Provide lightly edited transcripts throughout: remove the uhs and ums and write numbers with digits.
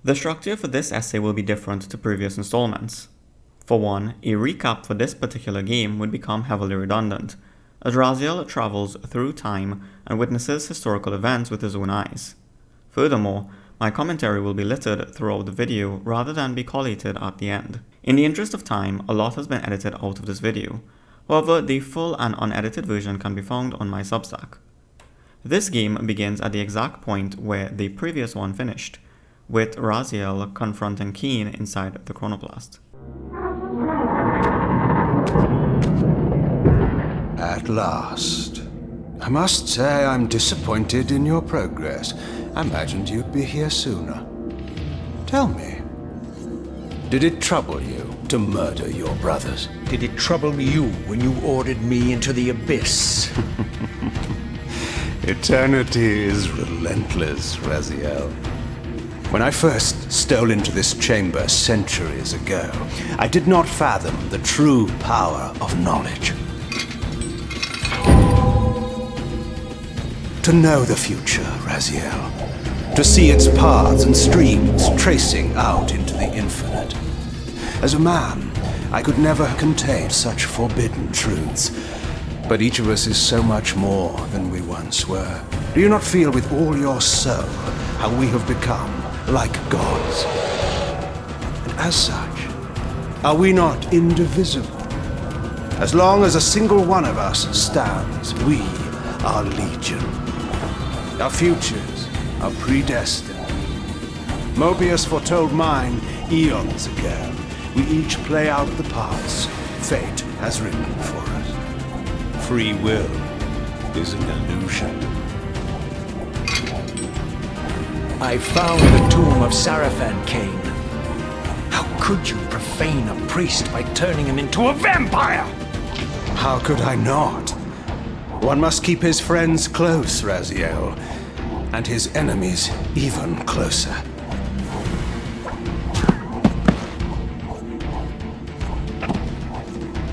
The structure for this essay will be different to previous installments. For one, a recap for this particular game would become heavily redundant, as Raziel travels through time and witnesses historical events with his own eyes. Furthermore, my commentary will be littered throughout the video rather than be collated at the end. In the interest of time, a lot has been edited out of this video. However, the full and unedited version can be found on my Substack. This game begins at the exact point where the previous one finished, with Raziel confronting Kain inside the chronoplast. At last. I must say I'm disappointed in your progress. I imagined you'd be here sooner. Tell me, did it trouble you to murder your brothers? Did it trouble you when you ordered me into the abyss? Eternity is relentless, Raziel. When I first stole into this chamber centuries ago, I did not fathom the true power of knowledge. To know the future, Raziel. To see its paths and streams tracing out into the infinite. As a man, I could never contain such forbidden truths. But each of us is so much more than we once were. Do you not feel with all your soul how we have become like gods? And as such, are we not indivisible? As long as a single one of us stands, we are legion. Our futures are predestined. Moebius foretold mine eons ago. We each play out the parts fate has written for us. Free will is an illusion. I found the tomb of Sarafan, Kain. How could you profane a priest by turning him into a vampire? How could I not? One must keep his friends close, Raziel, and his enemies even closer.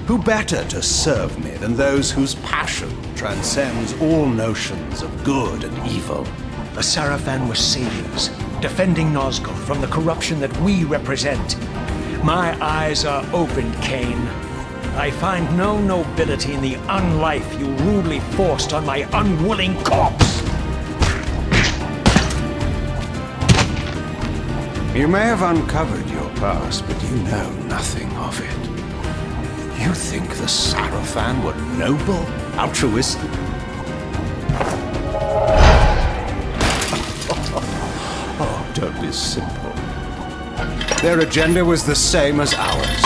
Who better to serve me than those whose passion transcends all notions of good and evil? The Sarafan were saviors, defending Nazgul from the corruption that we represent. My eyes are opened, Kain. I find no nobility in the unlife you rudely forced on my unwilling corpse. You may have uncovered your past, but you know nothing of it. You think the Sarafan were noble, altruistic? Oh, don't be simple. Their agenda was the same as ours.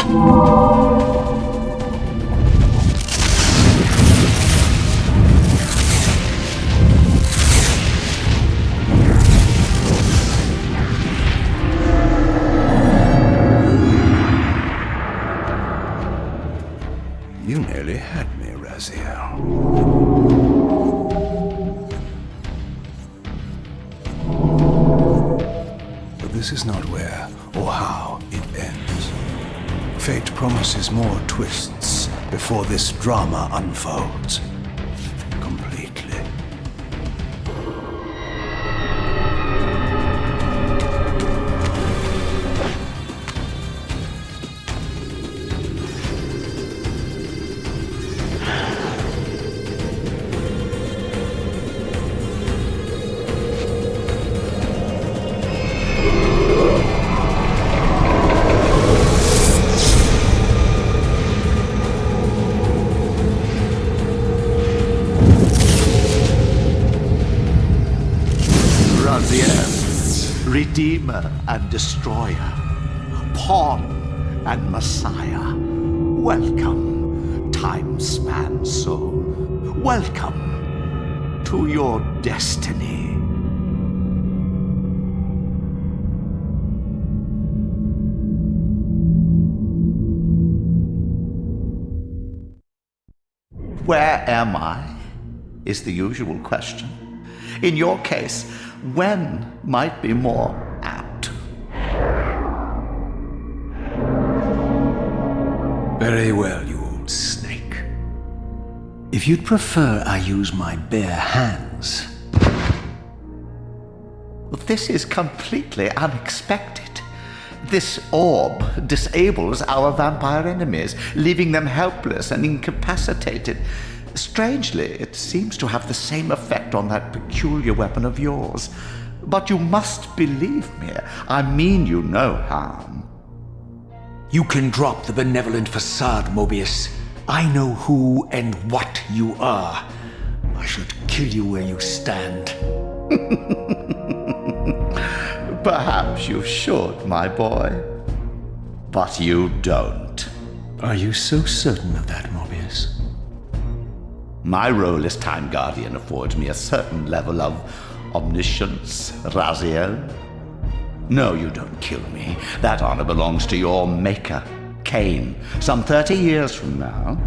You nearly had me, Raziel. But this is not where or how it ends. Fate promises more twists before this drama unfolds completely. Redeemer and Destroyer, Pawn and Messiah. Welcome, time-span soul. Welcome to your destiny. Where am I? Is the usual question. In your case, when might be more apt. Very well, you old snake. If you'd prefer I use my bare hands, well, this is completely unexpected. This orb disables our vampire enemies, leaving them helpless and incapacitated. Strangely, it seems to have the same effect on that peculiar weapon of yours. But you must believe me. I mean you no harm. You can drop the benevolent facade, Moebius. I know who and what you are. I should kill you where you stand. Perhaps you should, my boy. But you don't. Are you so certain of that, Moebius? My role as Time Guardian affords me a certain level of omniscience, Raziel. No, you don't kill me. That honor belongs to your maker, Kain, some 30 years from now.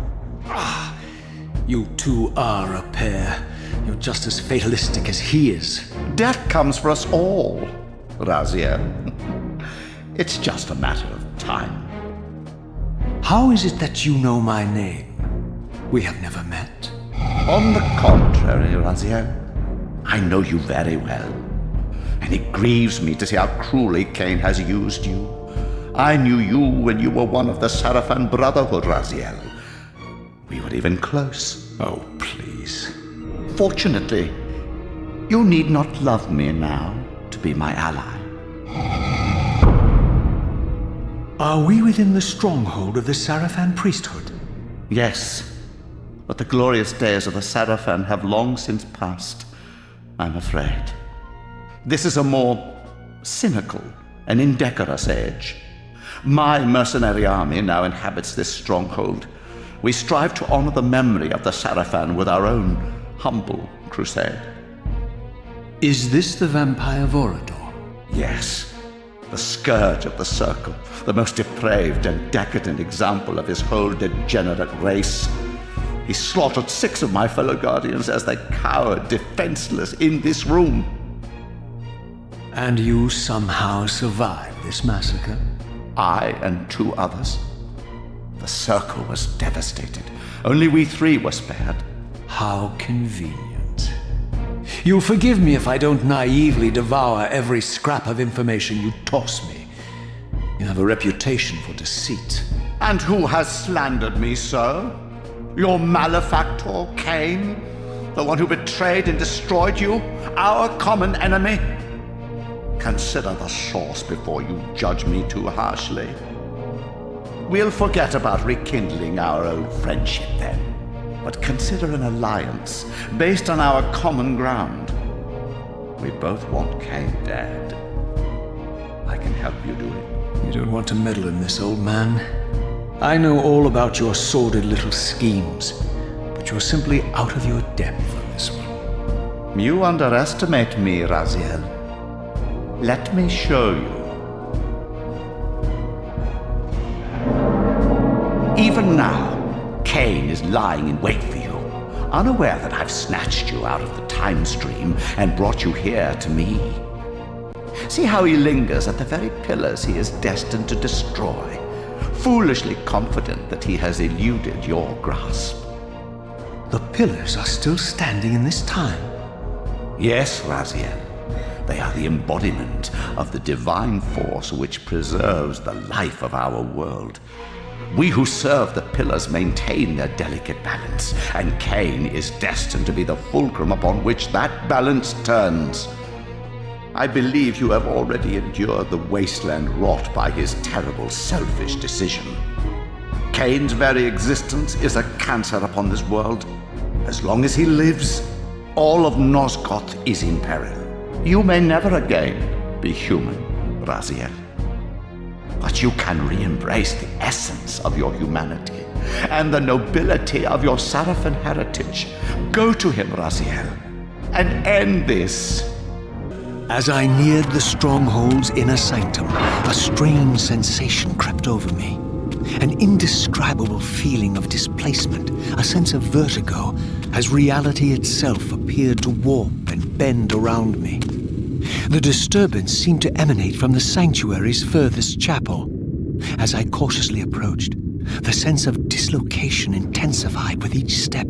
You two are a pair. You're just as fatalistic as he is. Death comes for us all, Raziel. It's just a matter of time. How is it that you know my name? We have never met. On the contrary, Raziel, I know you very well. And it grieves me to see how cruelly Kain has used you. I knew you when you were one of the Sarafan Brotherhood, Raziel. We were even close. Oh, please. Fortunately, you need not love me now to be my ally. Are we within the stronghold of the Sarafan priesthood? Yes, but the glorious days of the Sarafan have long since passed, I'm afraid. This is a more cynical and indecorous age. My mercenary army now inhabits this stronghold. We strive to honor the memory of the Sarafan with our own humble crusade. Is this the vampire Vorador? Yes, the scourge of the Circle, the most depraved and decadent example of his whole degenerate race. He slaughtered 6 of my fellow Guardians as they cowered defenseless in this room. And you somehow survived this massacre? I and 2 others. The Circle was devastated. Only we 3 were spared. How convenient. You'll forgive me if I don't naively devour every scrap of information you toss me. You have a reputation for deceit. And who has slandered me so? Your malefactor, Kain? The one who betrayed and destroyed you? Our common enemy? Consider the source before you judge me too harshly. We'll forget about rekindling our old friendship then, but consider an alliance based on our common ground. We both want Kain dead. I can help you do it. You don't want to meddle in this, old man. I know all about your sordid little schemes, but you're simply out of your depth on this one. You underestimate me, Raziel. Let me show you. Even now, Kain is lying in wait for you, unaware that I've snatched you out of the time stream and brought you here to me. See how he lingers at the very pillars he is destined to destroy, foolishly confident that he has eluded your grasp. The pillars are still standing in this time. Yes, Raziel. They are the embodiment of the divine force which preserves the life of our world. We who serve the pillars maintain their delicate balance, and Kain is destined to be the fulcrum upon which that balance turns. I believe you have already endured the wasteland wrought by his terrible, selfish decision. Kain's very existence is a cancer upon this world. As long as he lives, all of Nosgoth is in peril. You may never again be human, Raziel. But you can re-embrace the essence of your humanity and the nobility of your Sarafan heritage. Go to him, Raziel, and end this. As I neared the stronghold's inner sanctum, a strange sensation crept over me. An indescribable feeling of displacement, a sense of vertigo, as reality itself appeared to warp and bend around me. The disturbance seemed to emanate from the sanctuary's furthest chapel. As I cautiously approached, the sense of dislocation intensified with each step.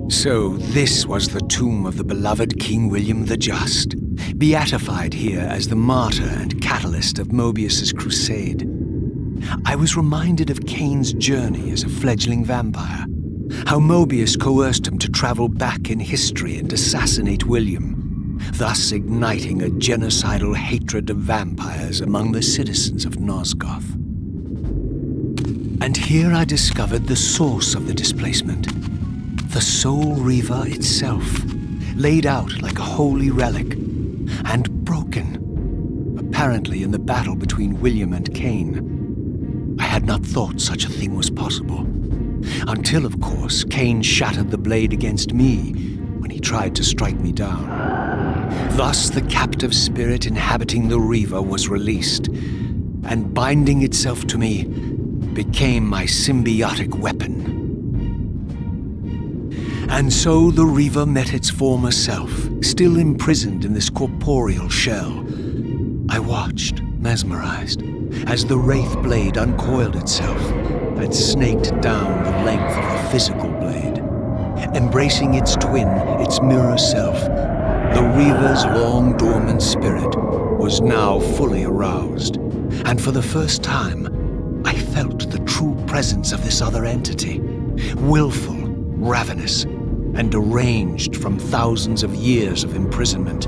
So this was the tomb of the beloved King William the Just, beatified here as the martyr and catalyst of Moebius's crusade. I was reminded of Kain's journey as a fledgling vampire, how Moebius coerced him to travel back in history and assassinate William, thus igniting a genocidal hatred of vampires among the citizens of Nosgoth. And here I discovered the source of the displacement. The Soul Reaver itself, laid out like a holy relic, and broken, apparently in the battle between William and Kain. I had not thought such a thing was possible. Until, of course, Kain shattered the blade against me when he tried to strike me down. Thus the captive spirit inhabiting the Reaver was released, and binding itself to me, became my symbiotic weapon. And so the Reaver met its former self, still imprisoned in this corporeal shell. I watched, mesmerized, as the Wraith blade uncoiled itself and snaked down the length of the physical blade. Embracing its twin, its mirror self, the Reaver's long dormant spirit was now fully aroused, and for the first time, I felt the true presence of this other entity, willful, ravenous, and deranged from thousands of years of imprisonment.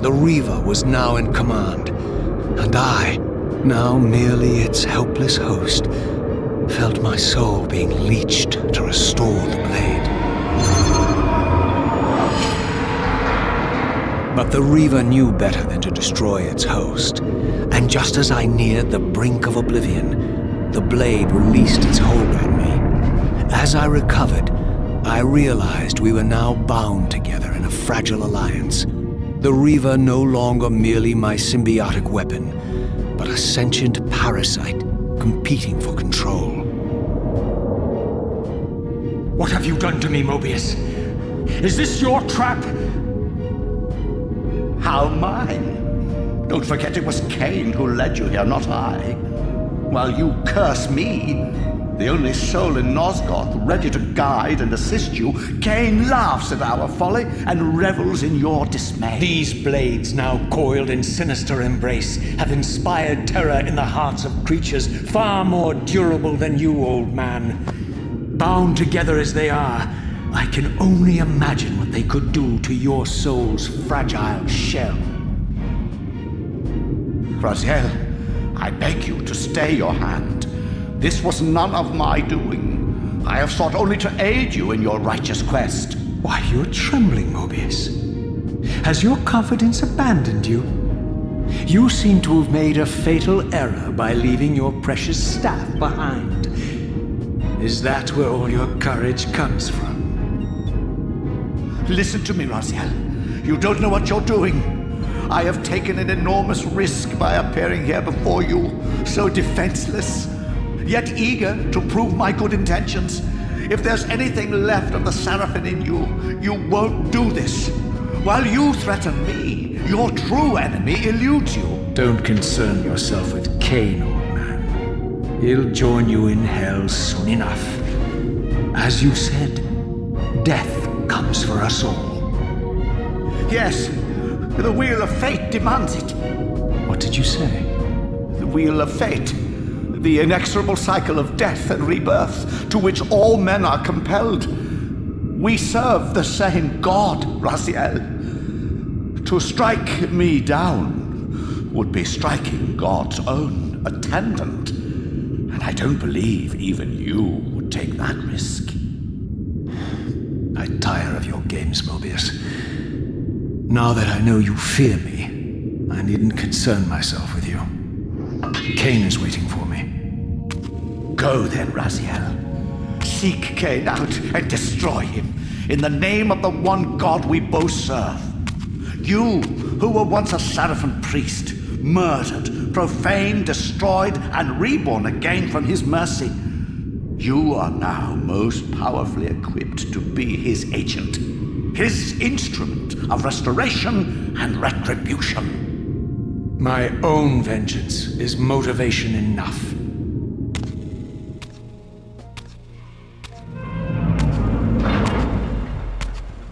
The Reaver was now in command, and I, now merely its helpless host, felt my soul being leached to restore the blade. But the Reaver knew better than to destroy its host, and just as I neared the brink of oblivion, the blade released its hold on me. As I recovered, I realized we were now bound together in a fragile alliance. The Reaver no longer merely my symbiotic weapon, but a sentient parasite competing for control. What have you done to me, Moebius? Is this your trap? How mine? Don't forget it was Kain who led you here, not I. While you curse me, the only soul in Nosgoth ready to guide and assist you, Kain laughs at our folly and revels in your dismay. These blades, now coiled in sinister embrace, have inspired terror in the hearts of creatures far more durable than you, old man. Bound together as they are, I can only imagine what they could do to your soul's fragile shell. Raziel, I beg you to stay your hand. This was none of my doing. I have sought only to aid you in your righteous quest. Why, you're trembling, Moebius. Has your confidence abandoned you? You seem to have made a fatal error by leaving your precious staff behind. Is that where all your courage comes from? Listen to me, Raziel. You don't know what you're doing. I have taken an enormous risk by appearing here before you, so defenseless, yet eager to prove my good intentions. If there's anything left of the Seraphim in you, you won't do this. While you threaten me, your true enemy eludes you. Don't concern yourself with Kain, old man. He'll join you in hell soon enough. As you said, death comes for us all. Yes, the wheel of fate demands it. What did you say? The wheel of fate. The inexorable cycle of death and rebirth to which all men are compelled. We serve the same God, Raziel. To strike me down would be striking God's own attendant. And I don't believe even you would take that risk. I tire of your games, Moebius. Now that I know you fear me, I needn't concern myself with you. Kain is waiting for me. Go then, Raziel. Seek Kain out and destroy him in the name of the one God we both serve. You, who were once a Seraphim priest, murdered, profaned, destroyed, and reborn again from his mercy, you are now most powerfully equipped to be his agent, his instrument of restoration and retribution. My own vengeance is motivation enough.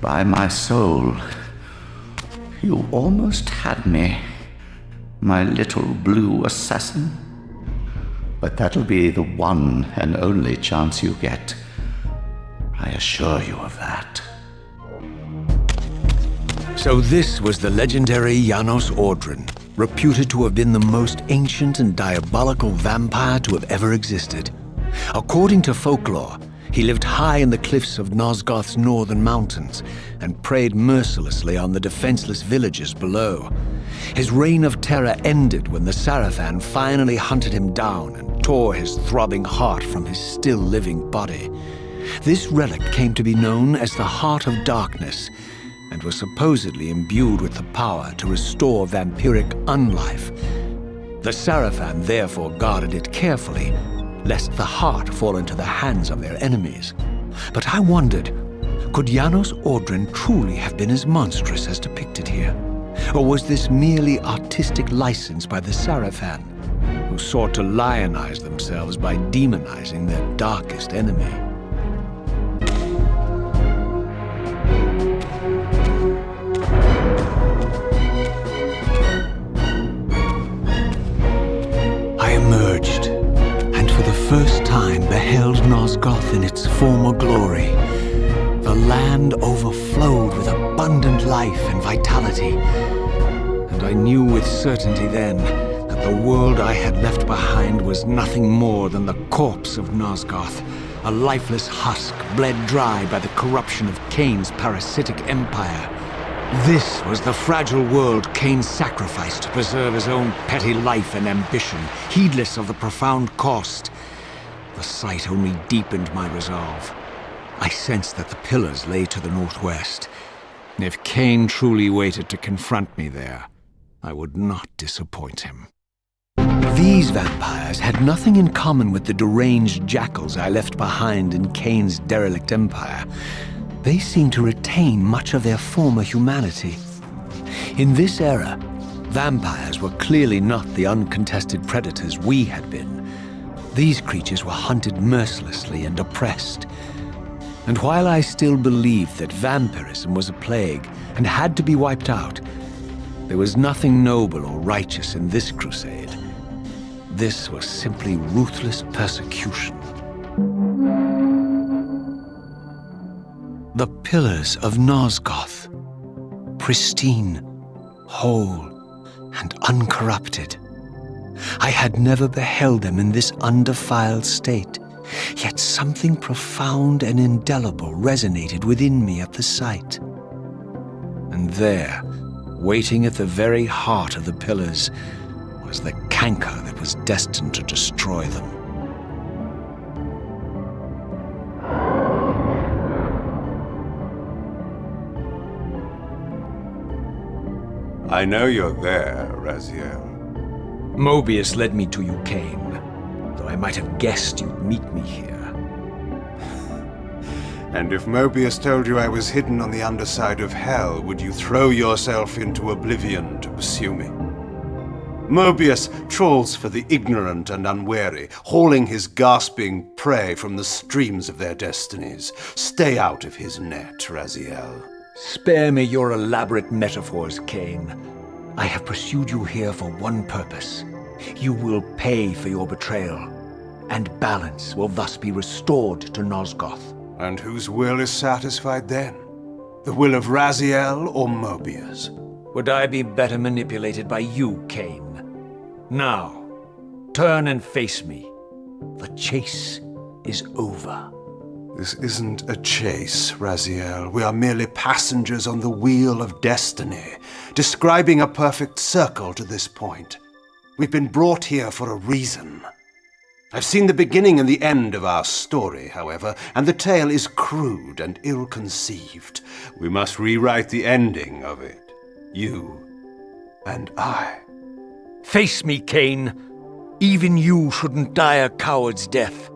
By my soul, you almost had me, my little blue assassin. But that'll be the one and only chance you get. I assure you of that. So this was the legendary Janos Audron, reputed to have been the most ancient and diabolical vampire to have ever existed. According to folklore, he lived high in the cliffs of Nosgoth's northern mountains and preyed mercilessly on the defenseless villagers below. His reign of terror ended when the Sarafan finally hunted him down and tore his throbbing heart from his still-living body. This relic came to be known as the Heart of Darkness, and was supposedly imbued with the power to restore vampiric unlife. The Sarafan therefore guarded it carefully, lest the heart fall into the hands of their enemies. But I wondered, could Janos Audron truly have been as monstrous as depicted here? Or was this merely artistic license by the Sarafan, who sought to lionize themselves by demonizing their darkest enemy? I emerged, and for the first time beheld Nosgoth in its former glory. The land overflowed with abundant life and vitality, and I knew with certainty then that the world I had left behind was nothing more than the corpse of Nosgoth, a lifeless husk bled dry by the corruption of Kain's parasitic empire. This was the fragile world Kain sacrificed to preserve his own petty life and ambition, heedless of the profound cost. The sight only deepened my resolve. I sensed that the pillars lay to the northwest. If Kain truly waited to confront me there, I would not disappoint him. These vampires had nothing in common with the deranged jackals I left behind in Kain's derelict empire. They seemed to retain much of their former humanity. In this era, vampires were clearly not the uncontested predators we had been. These creatures were hunted mercilessly and oppressed. And while I still believed that vampirism was a plague and had to be wiped out, there was nothing noble or righteous in this crusade. This was simply ruthless persecution. The pillars of Nosgoth, pristine, whole, and uncorrupted. I had never beheld them in this undefiled state, yet something profound and indelible resonated within me at the sight. And there, waiting at the very heart of the pillars, was the canker that was destined to destroy them. I know you're there, Raziel. Moebius led me to you, Kain, though I might have guessed you'd meet me here. And if Moebius told you I was hidden on the underside of hell, would you throw yourself into oblivion to pursue me? Moebius trawls for the ignorant and unwary, hauling his gasping prey from the streams of their destinies. Stay out of his net, Raziel. Spare me your elaborate metaphors, Kain. I have pursued you here for one purpose. You will pay for your betrayal, and balance will thus be restored to Nosgoth. And whose will is satisfied then? The will of Raziel or Moebius? Would I be better manipulated by you, Kain? Now, turn and face me. The chase is over. This isn't a chase, Raziel. We are merely passengers on the wheel of destiny, describing a perfect circle to this point. We've been brought here for a reason. I've seen the beginning and the end of our story, however, and the tale is crude and ill-conceived. We must rewrite the ending of it. You and I. Face me, Kain. Even you shouldn't die a coward's death.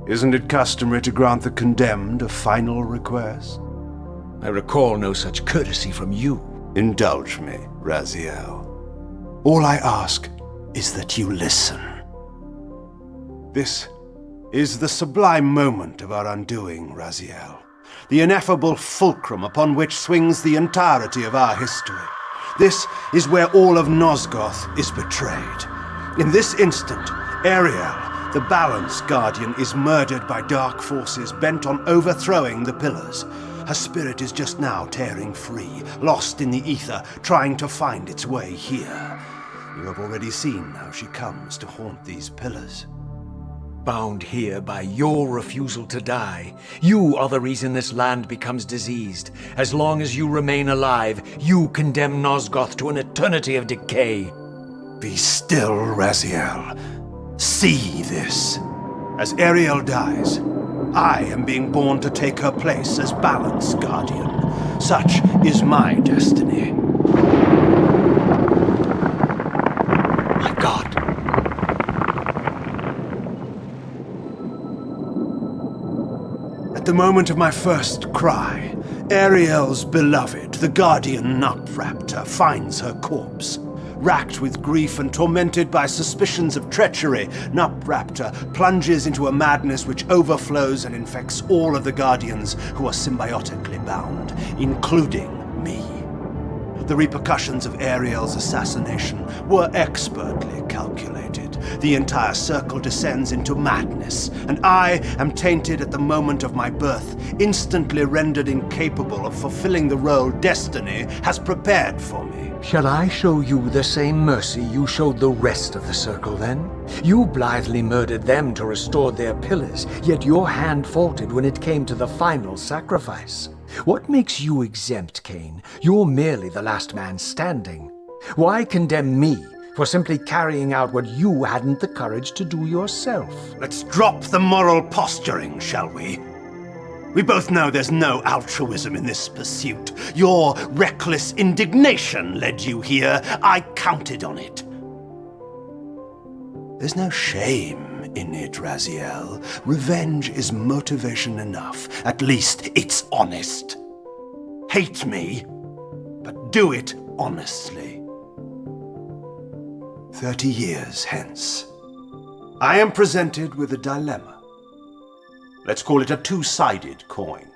Isn't it customary to grant the condemned a final request? I recall no such courtesy from you. Indulge me, Raziel. All I ask is that you listen. This is the sublime moment of our undoing, Raziel. the ineffable fulcrum upon which swings the entirety of our history. This is where all of Nosgoth is betrayed. In this instant, Ariel, the Balance Guardian, is murdered by dark forces bent on overthrowing the Pillars. Her spirit is just now tearing free, lost in the ether, trying to find its way here. You have already seen how she comes to haunt these Pillars. Bound here by your refusal to die. You are the reason this land becomes diseased. As long as you remain alive, you condemn Nosgoth to an eternity of decay. Be still, Raziel. See this. As Ariel dies, I am being born to take her place as Balance Guardian. Such is my destiny. My God. At the moment of my first cry, Ariel's beloved, the Guardian Nutraptor, finds her corpse. Racked with grief and tormented by suspicions of treachery, Nutraptor plunges into a madness which overflows and infects all of the Guardians who are symbiotically bound, including me. The repercussions of Ariel's assassination were expertly calculated. The entire circle descends into madness, and I am tainted at the moment of my birth, instantly rendered incapable of fulfilling the role destiny has prepared for me. Shall I show you the same mercy you showed the rest of the circle, then? You blithely murdered them to restore their pillars, yet your hand faltered when it came to the final sacrifice. What makes you exempt, Kain? You're merely the last man standing. Why condemn me for simply carrying out what you hadn't the courage to do yourself? Let's drop the moral posturing, shall we? We both know there's no altruism in this pursuit. Your reckless indignation led you here. I counted on it. There's no shame in it, Raziel. Revenge is motivation enough. At least it's honest. Hate me, but do it honestly. 30 years hence, I am presented with a dilemma. Let's call it a two-sided coin.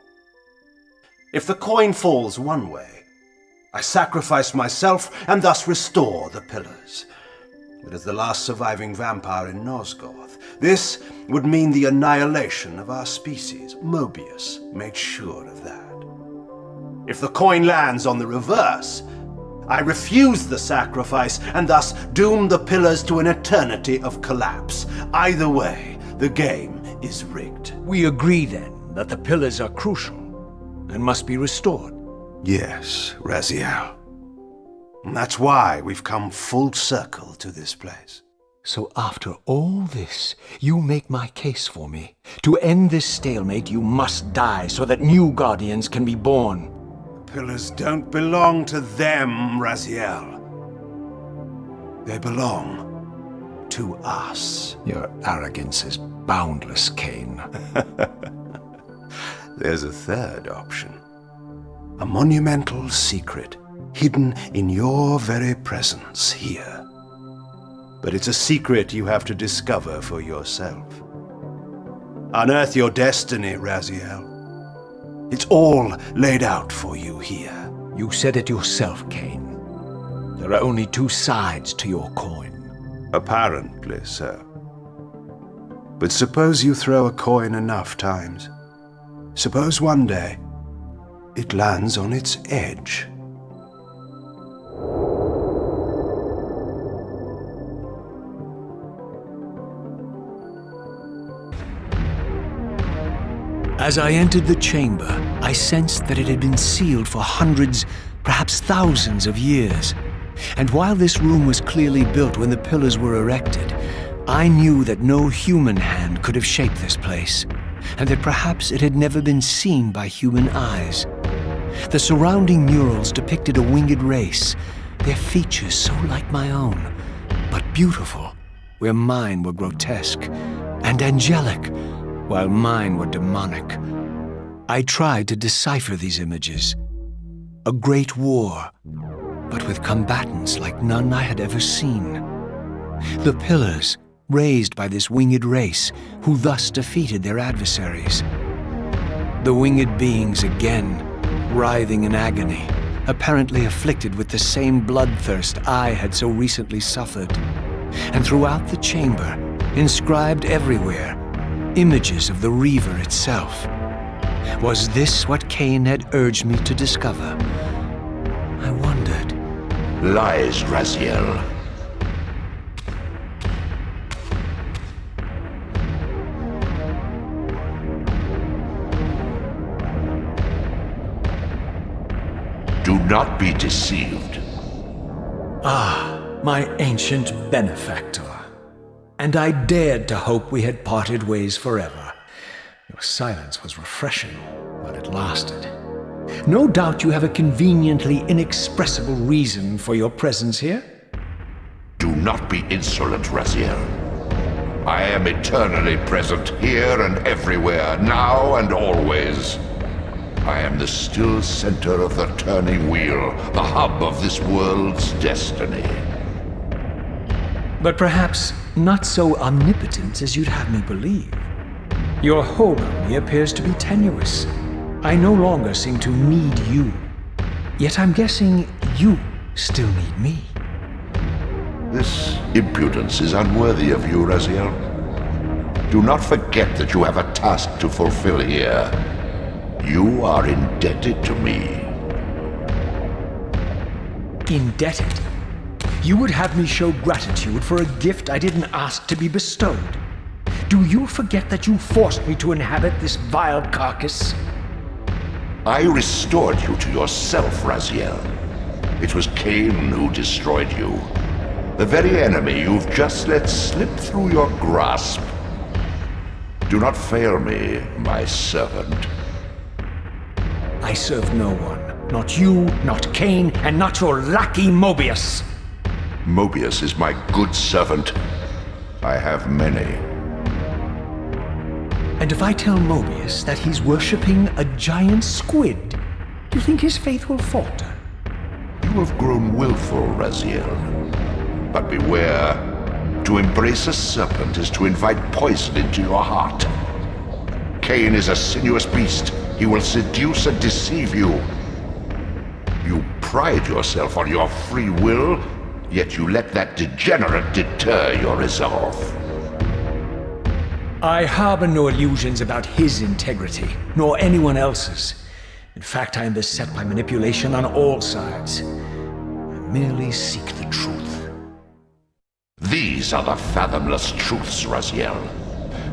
If the coin falls one way, I sacrifice myself and thus restore the pillars. But as the last surviving vampire in Nosgoth, this would mean the annihilation of our species. Moebius made sure of that. If the coin lands on the reverse, I refuse the sacrifice and thus doom the pillars to an eternity of collapse. Either way, the game is rigged. We agree, then, that the pillars are crucial and must be restored. Yes, Raziel. And that's why we've come full circle to this place. So after all this, you make my case for me. To end this stalemate, you must die so that new guardians can be born. The pillars don't belong to them, Raziel. They belong to us. Your arrogance is boundless, Kain. There's a third option. A monumental secret, hidden in your very presence here. But it's a secret you have to discover for yourself. Unearth your destiny, Raziel. It's all laid out for you here. You said it yourself, Kain. There are only two sides to your coin. Apparently so. But suppose you throw a coin enough times. Suppose one day it lands on its edge. As I entered the chamber, I sensed that it had been sealed for hundreds, perhaps thousands of years. And while this room was clearly built when the pillars were erected, I knew that no human hand could have shaped this place, and that perhaps it had never been seen by human eyes. The surrounding murals depicted a winged race, their features so like my own, but beautiful, where mine were grotesque, and angelic, while mine were demonic. I tried to decipher these images. A great war, but with combatants like none I had ever seen. The pillars, raised by this winged race, who thus defeated their adversaries. The winged beings again, writhing in agony, apparently afflicted with the same bloodthirst I had so recently suffered. And throughout the chamber, inscribed everywhere, images of the Reaver itself. Was this what Kain had urged me to discover? I wondered. Lies, Raziel. Do not be deceived. My ancient benefactor. And I dared to hope we had parted ways forever. Your silence was refreshing, but it lasted. No doubt you have a conveniently inexpressible reason for your presence here? Do not be insolent, Raziel. I am eternally present here and everywhere, now and always. I am the still center of the turning wheel, the hub of this world's destiny. But perhaps not so omnipotent as you'd have me believe. Your hold on me appears to be tenuous. I no longer seem to need you. Yet I'm guessing you still need me. This impudence is unworthy of you, Raziel. Do not forget that you have a task to fulfill here. You are indebted to me. Indebted? You would have me show gratitude for a gift I didn't ask to be bestowed. Do you forget that you forced me to inhabit this vile carcass? I restored you to yourself, Raziel. It was Kain who destroyed you. The very enemy you've just let slip through your grasp. Do not fail me, my servant. I serve no one. Not you, not Kain, and not your lackey Moebius. Moebius is my good servant. I have many. And if I tell Moebius that he's worshipping a giant squid, do you think his faith will falter? You have grown willful, Raziel. But beware. To embrace a serpent is to invite poison into your heart. Kain is a sinuous beast. He will seduce and deceive you. You pride yourself on your free will, yet you let that degenerate deter your resolve. I harbor no illusions about his integrity, nor anyone else's. In fact, I am beset by manipulation on all sides. I merely seek the truth. These are the fathomless truths, Raziel.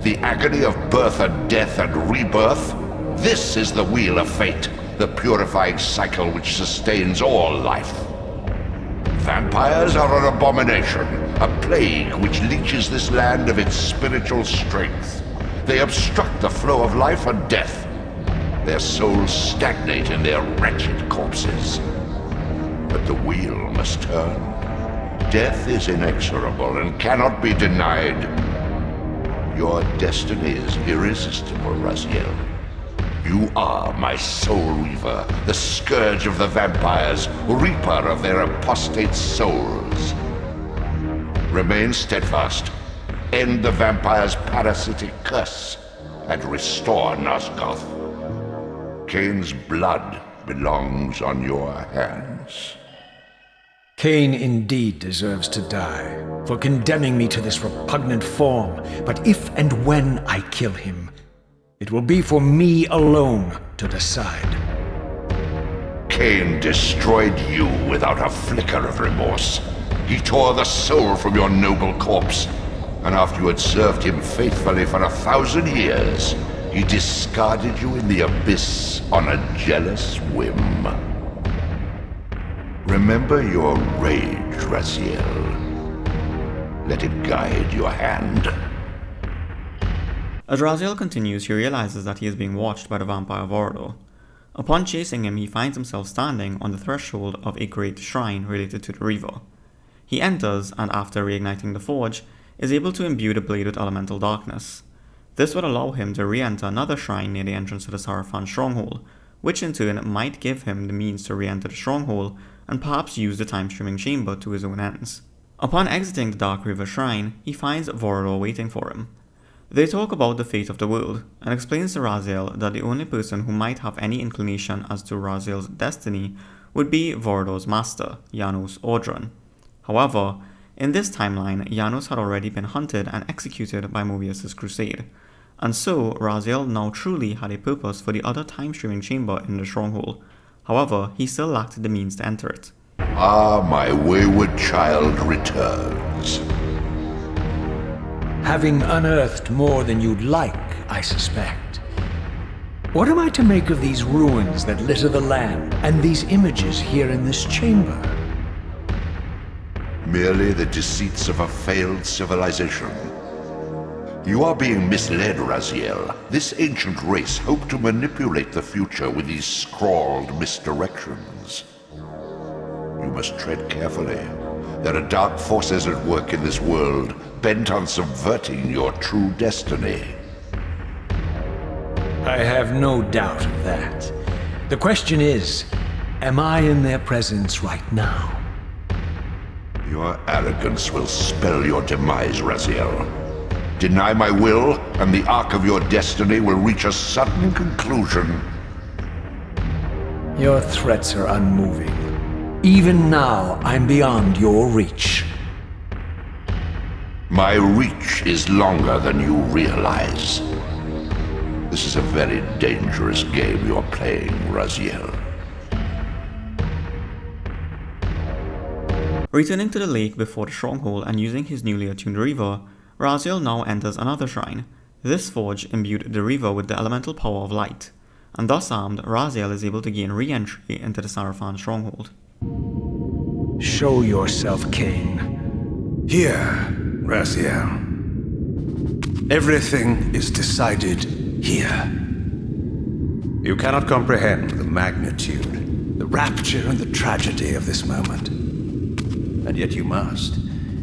The agony of birth and death and rebirth. This is the wheel of fate, the purifying cycle which sustains all life. Vampires are an abomination, a plague which leeches this land of its spiritual strength. They obstruct the flow of life and death. Their souls stagnate in their wretched corpses. But the wheel must turn. Death is inexorable and cannot be denied. Your destiny is irresistible, Raziel. You are my soul reaver, the scourge of the vampires, reaper of their apostate souls. Remain steadfast, end the vampire's parasitic curse, and restore Nosgoth. Kain's blood belongs on your hands. Kain indeed deserves to die for condemning me to this repugnant form, but if and when I kill him, it will be for me alone to decide. Kain destroyed you without a flicker of remorse. He tore the soul from your noble corpse, and after you had served him faithfully for 1,000 years, he discarded you in the abyss on a jealous whim. Remember your rage, Raziel. Let it guide your hand. As Raziel continues, he realizes that he is being watched by the vampire Vorador. Upon chasing him, he finds himself standing on the threshold of a great shrine related to the Reaver. He enters, and after reigniting the forge, is able to imbue the blade with elemental darkness. This would allow him to re-enter another shrine near the entrance to the Sarafan Stronghold, which in turn might give him the means to re-enter the Stronghold and perhaps use the time-streaming chamber to his own ends. Upon exiting the Dark River Shrine, he finds Vorador waiting for him. They talk about the fate of the world, and explains to Raziel that the only person who might have any inclination as to Raziel's destiny would be Vorador's master, Janos Audron. However, in this timeline, Janos had already been hunted and executed by Moebius' crusade, and so Raziel now truly had a purpose for the other time-streaming chamber in the Stronghold. However, he still lacked the means to enter it. Ah, my wayward child returns. Having unearthed more than you'd like, I suspect. What am I to make of these ruins that litter the land, and these images here in this chamber? Merely the deceits of a failed civilization. You are being misled, Raziel. This ancient race hoped to manipulate the future with these scrawled misdirections. You must tread carefully. There are dark forces at work in this world, bent on subverting your true destiny. I have no doubt of that. The question is, am I in their presence right now? Your arrogance will spell your demise, Raziel. Deny my will, and the arc of your destiny will reach a sudden conclusion. Your threats are unmoving. Even now, I'm beyond your reach. My reach is longer than you realize. This is a very dangerous game you're playing, Raziel. Returning to the lake before the Stronghold and using his newly attuned Reaver, Raziel now enters another shrine. This forge imbued the Reaver with the elemental power of light, and thus armed, Raziel is able to gain re-entry into the Sarafan Stronghold. Show yourself, Kain. Here, Raziel. Everything is decided here. You cannot comprehend the magnitude, the rapture and the tragedy of this moment. And yet you must,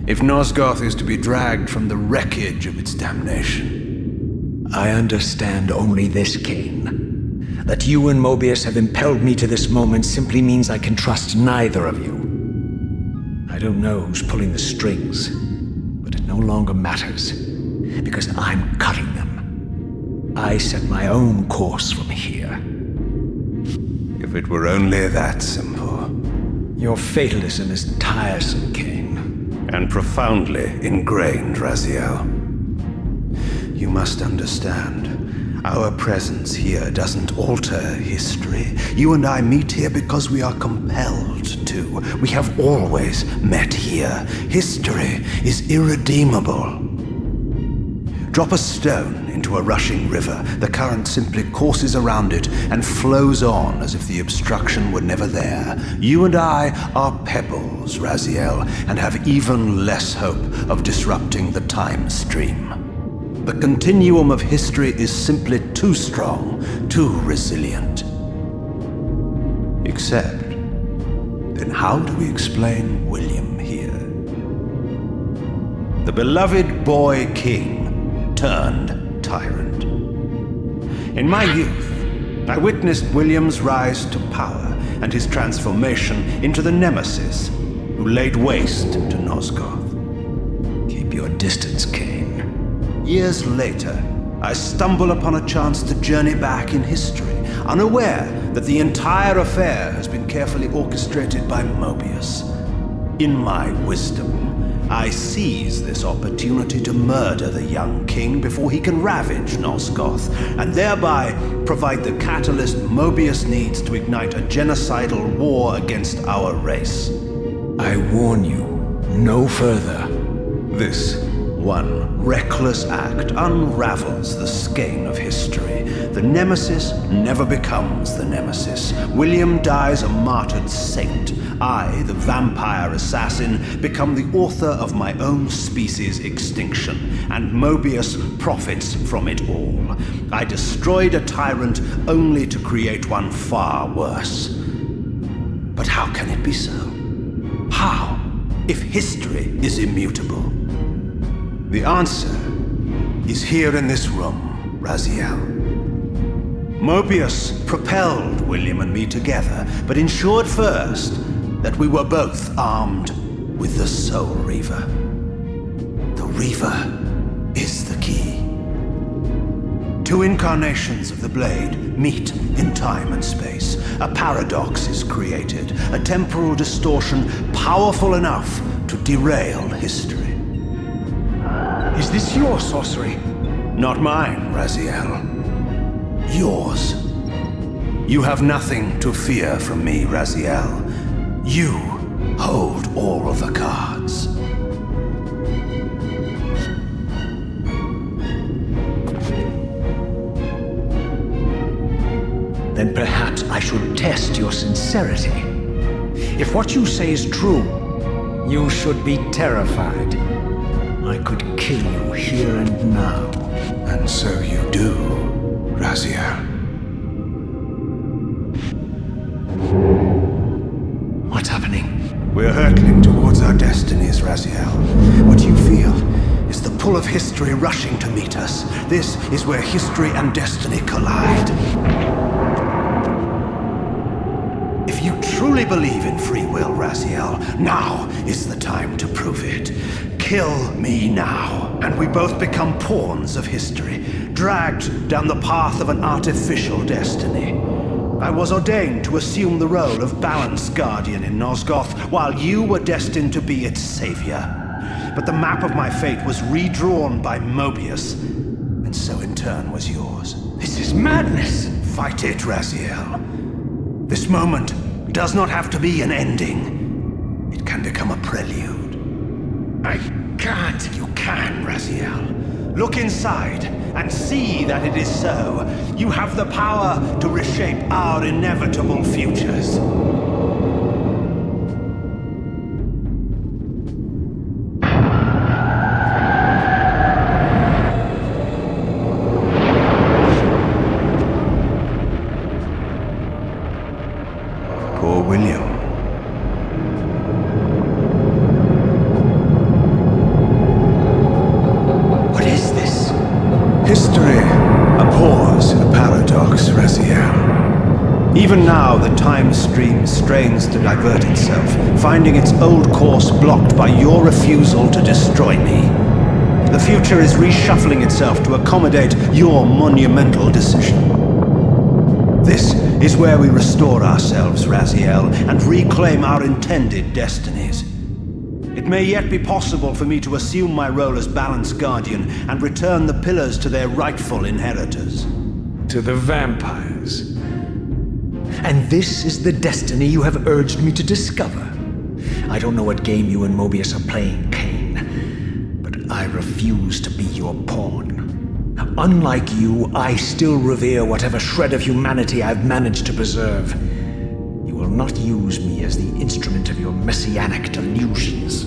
if Nosgoth is to be dragged from the wreckage of its damnation. I understand only this, Kain. That you and Moebius have impelled me to this moment simply means I can trust neither of you. I don't know who's pulling the strings, but it no longer matters, because I'm cutting them. I set my own course from here. If it were only that simple. Your fatalism is tiresome, Kain. And profoundly ingrained, Raziel. You must understand, our presence here doesn't alter history. You and I meet here because we are compelled to. We have always met here. History is irredeemable. Drop a stone into a rushing river, the current simply courses around it and flows on as if the obstruction were never there. You and I are pebbles, Raziel, and have even less hope of disrupting the time stream. The continuum of history is simply too strong, too resilient. Except, then how do we explain William here? The beloved boy king turned tyrant. In my youth, I witnessed William's rise to power and his transformation into the nemesis who laid waste to Nosgoth. Keep your distance, Kain. Years later, I stumble upon a chance to journey back in history, unaware that the entire affair has been carefully orchestrated by Moebius. In my wisdom, I seize this opportunity to murder the young king before he can ravage Nosgoth, and thereby provide the catalyst Moebius needs to ignite a genocidal war against our race. I warn you, no further. This one reckless act unravels the skein of history. The nemesis never becomes the nemesis. William dies a martyred saint. I, the vampire assassin, become the author of my own species' extinction, and Moebius profits from it all. I destroyed a tyrant only to create one far worse. But how can it be so? How, if history is immutable? The answer is here in this room, Raziel. Moebius propelled William and me together, but ensured first that we were both armed with the Soul Reaver. The Reaver is the key. two incarnations of the blade meet in time and space. A paradox is created, a temporal distortion powerful enough to derail history. Is this your sorcery? Not mine, Raziel. Yours. You have nothing to fear from me, Raziel. You hold all of the cards. Then perhaps I should test your sincerity. If what you say is true, you should be terrified. I could kill you here and now. And so you do, Raziel. What's happening? We're hurtling towards our destinies, Raziel. What you feel is the pull of history rushing to meet us. This is where history and destiny collide. If you truly believe in free will, Raziel, now is the time to prove it. Kill me now, and we both become pawns of history, dragged down the path of an artificial destiny. I was ordained to assume the role of Balance Guardian in Nosgoth, while you were destined to be its savior. But the map of my fate was redrawn by Moebius, and so in turn was yours. This is madness! Fight it, Raziel. This moment does not have to be an ending. It can become a prelude. I can't. You can, Raziel. Look inside and see that it is so. You have the power to reshape our inevitable futures. Poor William. What is this? History, a pause, a paradox, Raziel. Even now, the time stream strains to divert itself, finding its old course blocked by your refusal to destroy me. The future is reshuffling itself to accommodate your monumental decision. This is where we restore ourselves, Raziel, and reclaim our intended destinies. It may yet be possible for me to assume my role as Balance Guardian and return the pillars to their rightful inheritors. To the vampires. And this is the destiny you have urged me to discover. I don't know what game you and Moebius are playing, Kain, but I refuse to be your pawn. Unlike you, I still revere whatever shred of humanity I've managed to preserve. You will not use me as the instrument of your messianic delusions.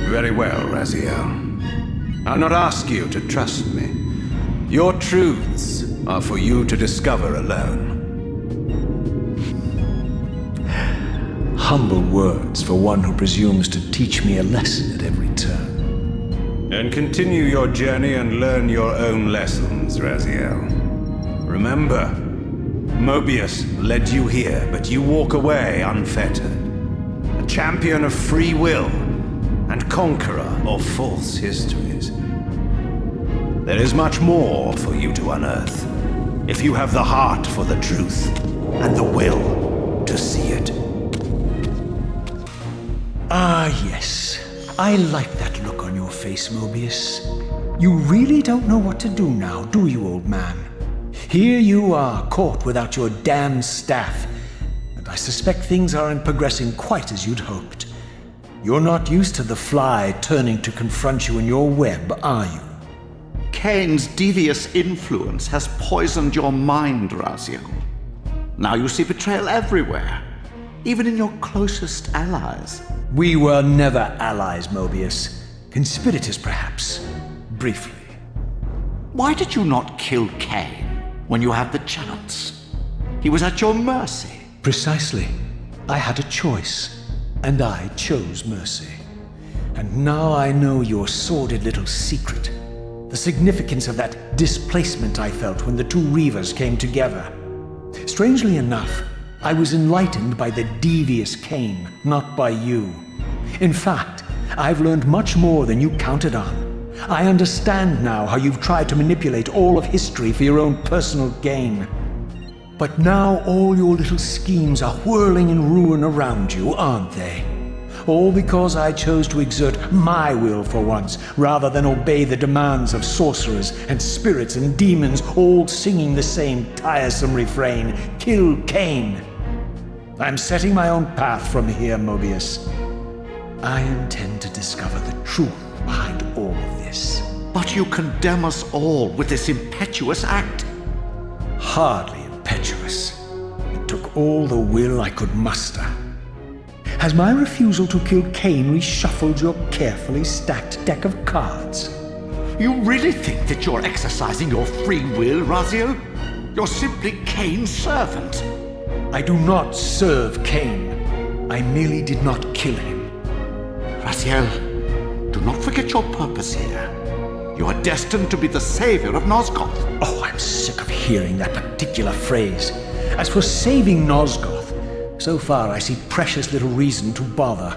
Very well, Raziel. I'll not ask you to trust me. Your truths are for you to discover alone. Humble words for one who presumes to teach me a lesson at every turn. And continue your journey and learn your own lessons, Raziel. Remember, Moebius led you here, but you walk away unfettered. A champion of free will and conqueror of false histories. There is much more for you to unearth, if you have the heart for the truth and the will to see it. Ah, yes. I like that look on your face, Moebius. You really don't know what to do now, do you, old man? Here you are, caught without your damn staff. And I suspect things aren't progressing quite as you'd hoped. You're not used to the fly turning to confront you in your web, are you? Kain's devious influence has poisoned your mind, Raziel. Now you see betrayal everywhere, even in your closest allies. We were never allies, Moebius. Conspirators, perhaps. Briefly. Why did you not kill Kain when you had the chance? He was at your mercy. Precisely. I had a choice, and I chose mercy. And now I know your sordid little secret. The significance of that displacement I felt when the two Reavers came together. Strangely enough, I was enlightened by the devious Kain, not by you. In fact, I've learned much more than you counted on. I understand now how you've tried to manipulate all of history for your own personal gain. But now all your little schemes are whirling in ruin around you, aren't they? All because I chose to exert my will for once, rather than obey the demands of sorcerers and spirits and demons, all singing the same tiresome refrain, "Kill Kain." I'm setting my own path from here, Moebius. I intend to discover the truth behind all of this. But you condemn us all with this impetuous act. Hardly impetuous. It took all the will I could muster. Has my refusal to kill Kain reshuffled your carefully stacked deck of cards? You really think that you're exercising your free will, Raziel? You're simply Kain's servant. I do not serve Kain. I merely did not kill him. Raziel, do not forget your purpose here. You are destined to be the savior of Nosgoth. Oh, I'm sick of hearing that particular phrase. As for saving Nosgoth, so far I see precious little reason to bother.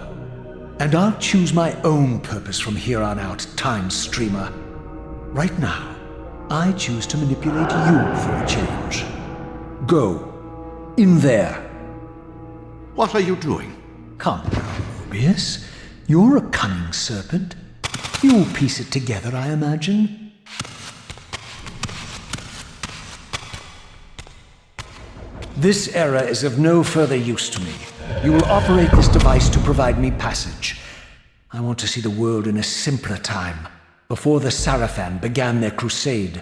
And I'll choose my own purpose from here on out, Time Streamer. Right now, I choose to manipulate you for a change. Go. In there. What are you doing? Come now, Moebius. You're a cunning serpent. You'll piece it together, I imagine. This era is of no further use to me. You will operate this device to provide me passage. I want to see the world in a simpler time, before the Sarafan began their crusade.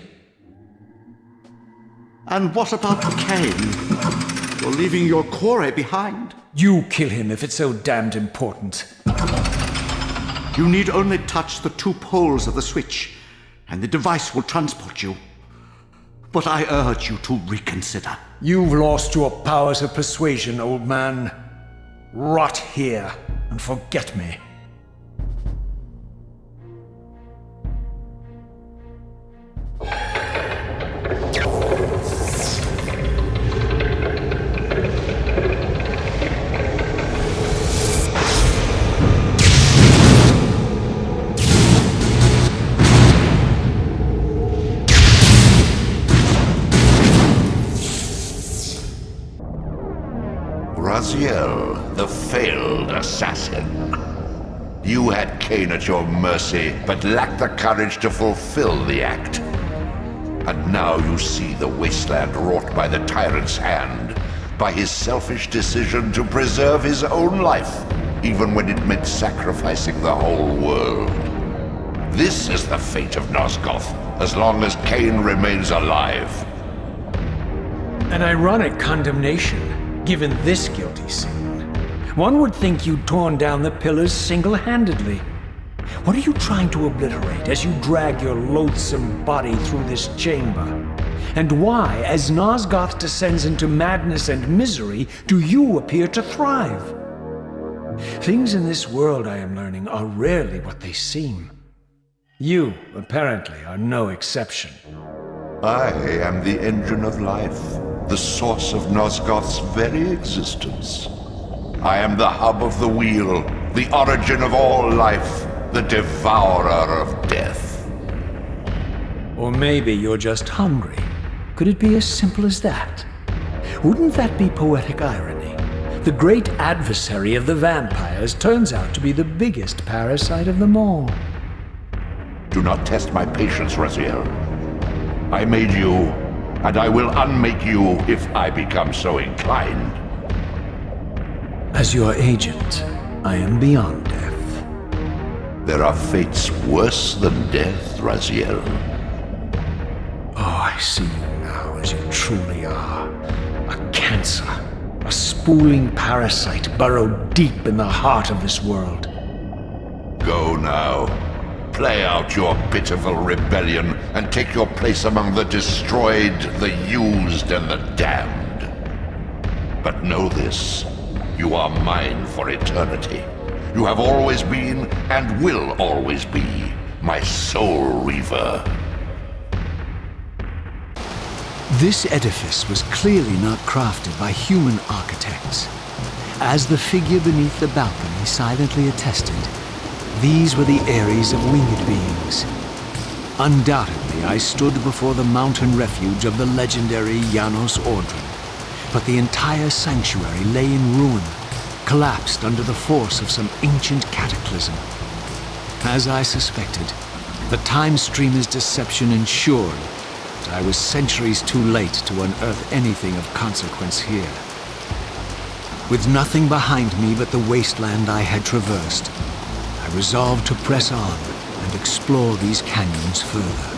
And what about Kain? You're leaving your core behind. You kill him if it's so damned important. You need only touch the 2 poles of the switch, and the device will transport you. But I urge you to reconsider. You've lost your powers of persuasion, old man. Rot here and forget me. Raziel, the failed assassin. You had Kain at your mercy, but lacked the courage to fulfill the act. And now you see the wasteland wrought by the tyrant's hand, by his selfish decision to preserve his own life, even when it meant sacrificing the whole world. This is the fate of Nosgoth, as long as Kain remains alive. An ironic condemnation, given this guilty sin. One would think you'd torn down the pillars single-handedly. What are you trying to obliterate as you drag your loathsome body through this chamber? And why, as Nosgoth descends into madness and misery, do you appear to thrive? Things in this world, I am learning, are rarely what they seem. You, apparently, are no exception. I am the engine of life, the source of Nosgoth's very existence. I am the hub of the wheel, the origin of all life, the devourer of death. Or maybe you're just hungry. Could it be as simple as that? Wouldn't that be poetic irony? The great adversary of the vampires turns out to be the biggest parasite of them all. Do not test my patience, Raziel. I made you, and I will unmake you if I become so inclined. As your agent, I am beyond death. There are fates worse than death, Raziel. Oh, I see you now as you truly are. A cancer, a spooling parasite burrowed deep in the heart of this world. Go now. Play out your pitiful rebellion and take your place among the destroyed, the used, and the damned. But know this. You are mine for eternity. You have always been, and will always be, my soul reaver. This edifice was clearly not crafted by human architects. As the figure beneath the balcony silently attested, these were the Ares of winged beings, Undoubtedly, I stood before the mountain refuge of the legendary Janos Audron, but the entire sanctuary lay in ruin, collapsed under the force of some ancient cataclysm. As I suspected, the time streamer's deception ensured that I was centuries too late to unearth anything of consequence here. With nothing behind me but the wasteland I had traversed, I resolved to press on and explore these canyons further.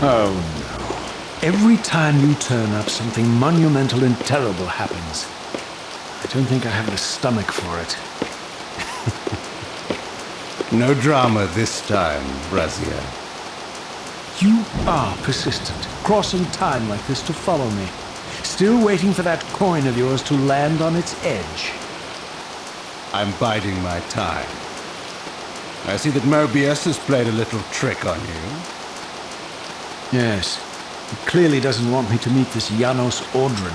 Oh no. Every time you turn up, something monumental and terrible happens. I don't think I have the stomach for it. No drama this time, Raziel. You are persistent, crossing time like this to follow me. Still waiting for that coin of yours to land on its edge. I'm biding my time. I see that Moebius has played a little trick on you. Yes, he clearly doesn't want me to meet this Janos Audron.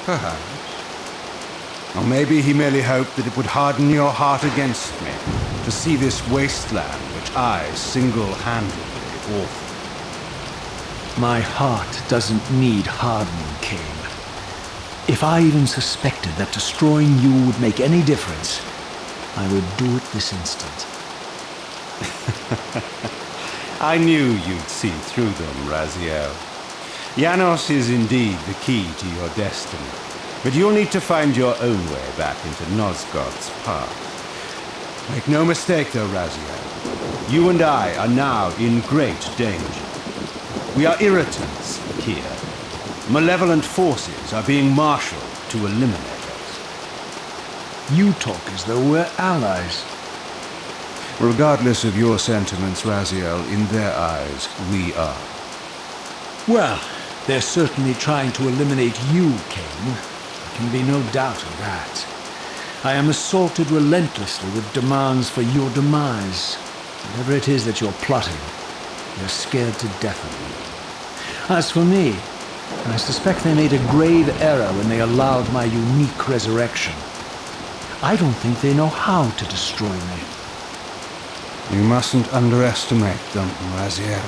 Perhaps. Or maybe he merely hoped that it would harden your heart against me, to see this wasteland which I single-handedly authored. My heart doesn't need hardening, Kain. If I even suspected that destroying you would make any difference, I would do it this instant. I knew you'd see through them, Raziel. Janos is indeed the key to your destiny, but you'll need to find your own way back into Nosgoth's path. Make no mistake, though, Raziel. You and I are now in great danger. We are irritants here. Malevolent forces are being marshaled to eliminate us. You talk as though we're allies. Regardless of your sentiments, Raziel, in their eyes, we are. Well, they're certainly trying to eliminate you, Kain. There can be no doubt of that. I am assaulted relentlessly with demands for your demise. Whatever it is that you're plotting, they're scared to death of you. As for me, I suspect they made a grave error when they allowed my unique resurrection. I don't think they know how to destroy me. You mustn't underestimate them, Raziel.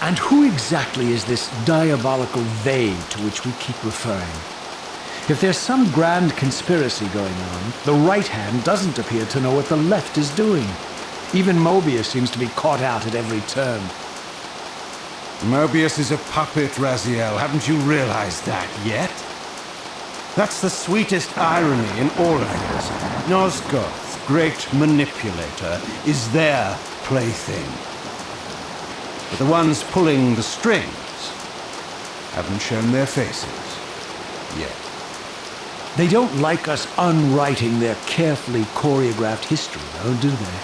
And who exactly is this diabolical they to which we keep referring? If there's some grand conspiracy going on, the right hand doesn't appear to know what the left is doing. Even Moebius seems to be caught out at every turn. Moebius is a puppet, Raziel. Haven't you realized that yet? That's the sweetest irony in all of this. Nosgoth, great manipulator, is their plaything. But the ones pulling the strings haven't shown their faces yet. They don't like us unwriting their carefully choreographed history, though, do they?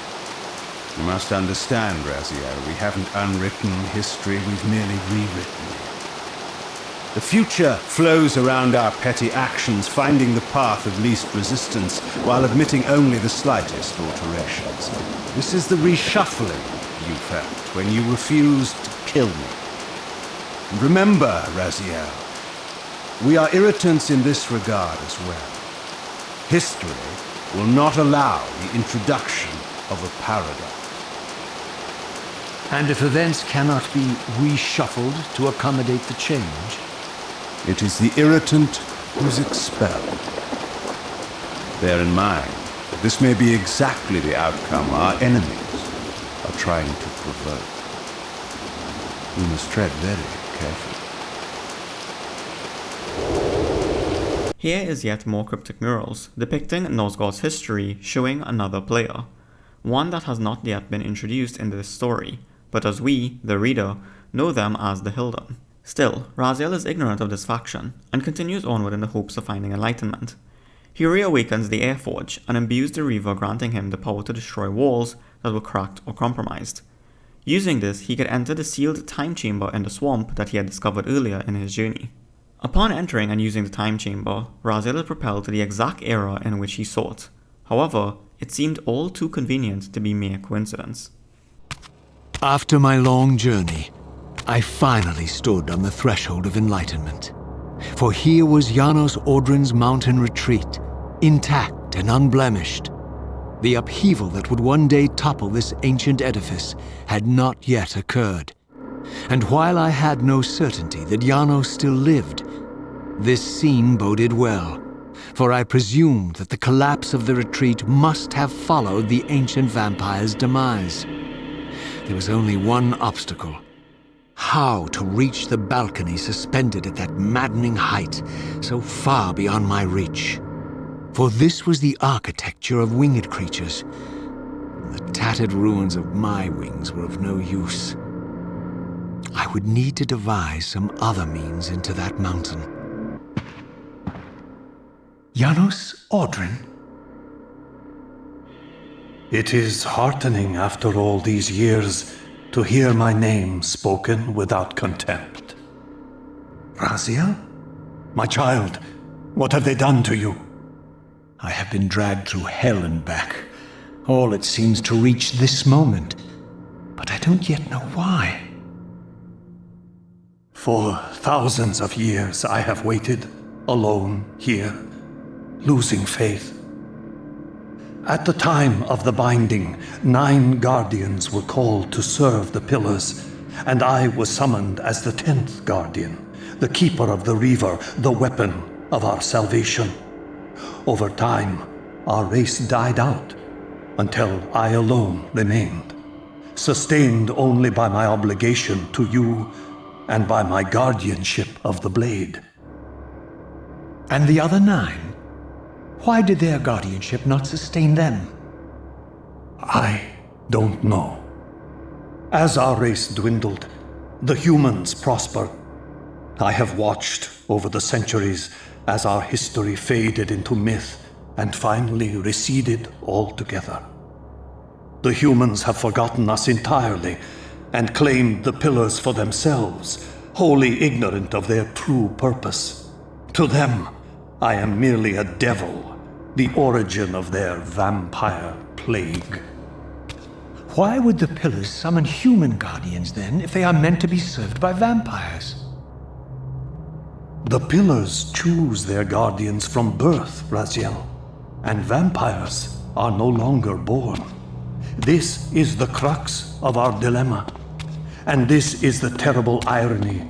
You must understand, Raziel, we haven't unwritten history, we've merely rewritten it. The future flows around our petty actions, finding the path of least resistance, while admitting only the slightest alterations. This is the reshuffling you felt when you refused to kill me. And remember, Raziel, we are irritants in this regard as well. History will not allow the introduction of a paradox. And if events cannot be reshuffled to accommodate the change? It is the irritant who's expelled. Bear in mind, this may be exactly the outcome our enemies are trying to provoke. We must tread very carefully. Here is yet more cryptic murals, depicting Nosgoth's history, showing another player. One that has not yet been introduced in this story, but as we, the reader, know them as the Hilden. Still, Raziel is ignorant of this faction, and continues onward in the hopes of finding enlightenment. He reawakens the Air Forge, and imbues the Reaver, granting him the power to destroy walls that were cracked or compromised. Using this, he could enter the sealed time chamber in the swamp that he had discovered earlier in his journey. Upon entering and using the time chamber, Raziel is propelled to the exact era in which he sought. However, it seemed all too convenient to be mere coincidence. After my long journey, I finally stood on the threshold of enlightenment. For here was Janos Audron's mountain retreat, intact and unblemished. The upheaval that would one day topple this ancient edifice had not yet occurred. And while I had no certainty that Janos still lived, this scene boded well, for I presumed that the collapse of the retreat must have followed the ancient vampire's demise. There was only one obstacle: how to reach the balcony suspended at that maddening height, so far beyond my reach. For this was the architecture of winged creatures. The tattered ruins of my wings were of no use. I would need to devise some other means into that mountain. Janos Audron? It is heartening after all these years to hear my name spoken without contempt. Raziel? My child, what have they done to you? I have been dragged through hell and back, all it seems to reach this moment, but I don't yet know why. For thousands of years I have waited, alone here, losing faith. At the time of the binding, 9 guardians were called to serve the pillars, and I was summoned as the 10th guardian, the keeper of the Reaver, the weapon of our salvation. Over time, our race died out, until I alone remained, sustained only by my obligation to you and by my guardianship of the blade. And the other 9? Why did their guardianship not sustain them? I don't know. As our race dwindled, the humans prospered. I have watched over the centuries as our history faded into myth and finally receded altogether. The humans have forgotten us entirely and claimed the pillars for themselves, wholly ignorant of their true purpose. To them, I am merely a devil, the origin of their vampire plague. Why would the pillars summon human guardians then, if they are meant to be served by vampires? The pillars choose their guardians from birth, Raziel, and vampires are no longer born. This is the crux of our dilemma, and this is the terrible irony.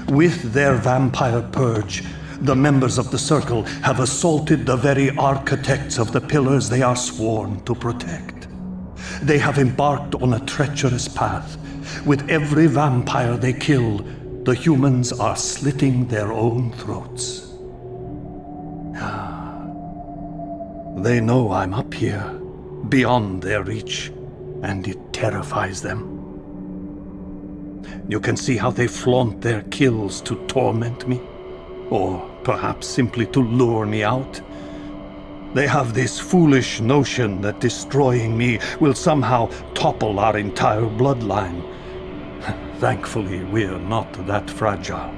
With their vampire purge, the members of the Circle have assaulted the very architects of the pillars they are sworn to protect. They have embarked on a treacherous path. With every vampire they kill, the humans are slitting their own throats. They know I'm up here, beyond their reach, and it terrifies them. You can see how they flaunt their kills to torment me, or perhaps simply to lure me out. They have this foolish notion that destroying me will somehow topple our entire bloodline. Thankfully, we're not that fragile.